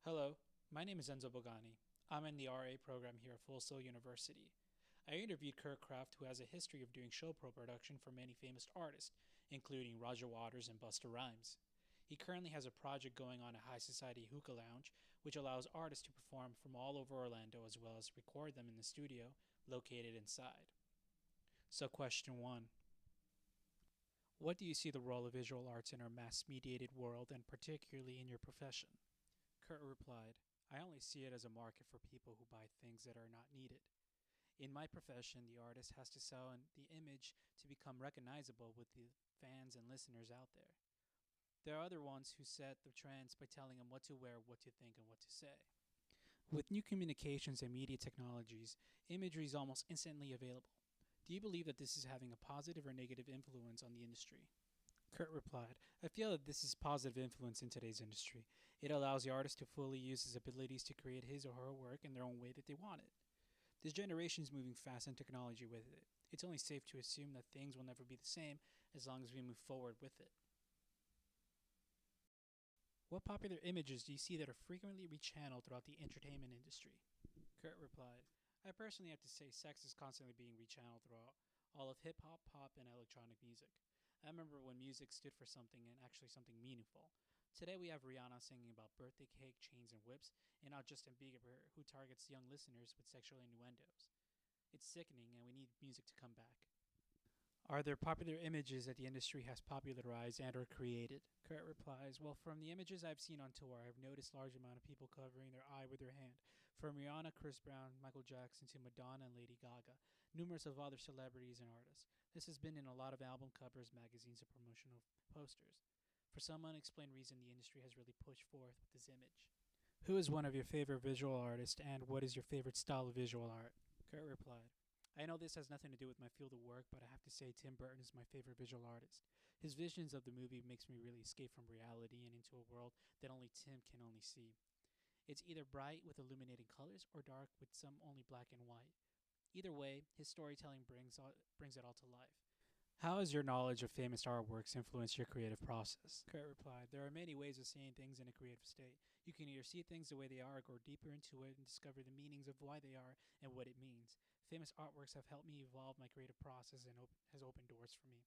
Hello, my name is Enzo Bogani. I'm in the RA program here at Full Sail University. I interviewed Kurt Kraft, who has a history of doing show pro production for many famous artists, including Roger Waters and Busta Rhymes. He currently has a project going on at High Society Hookah Lounge, which allows artists to perform from all over Orlando as well as record them in the studio located inside. So, question one: what do you see the role of visual arts in our mass mediated world and particularly in your profession? Kurt replied, I only see it as a market for people who buy things that are not needed. In my profession, the artist has to sell the image to become recognizable with the fans and listeners out there. There are other ones who set the trends by telling them what to wear, what to think, and what to say. With new communications and media technologies, imagery is almost instantly available. Do you believe that this is having a positive or negative influence on the industry? Kurt replied, I feel that this is positive influence in today's industry. It allows the artist to fully use his abilities to create his or her work in their own way that they want it. This generation is moving fast in technology with it. It's only safe to assume that things will never be the same as long as we move forward with it. What popular images do you see that are frequently rechanneled throughout the entertainment industry? Kurt replied, I personally have to say sex is constantly being rechanneled throughout all of hip hop, pop, and electronic music. I remember when music stood for something and actually something meaningful. Today we have Rihanna singing about birthday cake, chains, and whips, and not Justin Bieber who targets young listeners with sexual innuendos. It's sickening, and we need music to come back. Are there popular images that the industry has popularized and or created? Kurt replies, well, from the images I've seen on tour, I've noticed large amount of people covering their eye with their hand. From Rihanna, Chris Brown, Michael Jackson to Madonna and Lady Gaga, numerous of other celebrities and artists. This has been in a lot of album covers, magazines, and promotional posters. For some unexplained reason, the industry has really pushed forth with this image. Who is one of your favorite visual artists, and what is your favorite style of visual art? Kurt replied, I know this has nothing to do with my field of work, but I have to say Tim Burton is my favorite visual artist. His visions of the movie makes me really escape from reality and into a world that only Tim can only see. It's either bright with illuminating colors or dark with some only black and white. Either way, his storytelling brings it all to life. How has your knowledge of famous artworks influenced your creative process? Kurt replied, there are many ways of seeing things in a creative state. You can either see things the way they are or go deeper into it and discover the meanings of why they are and what it means. Famous artworks have helped me evolve my creative process and has opened doors for me.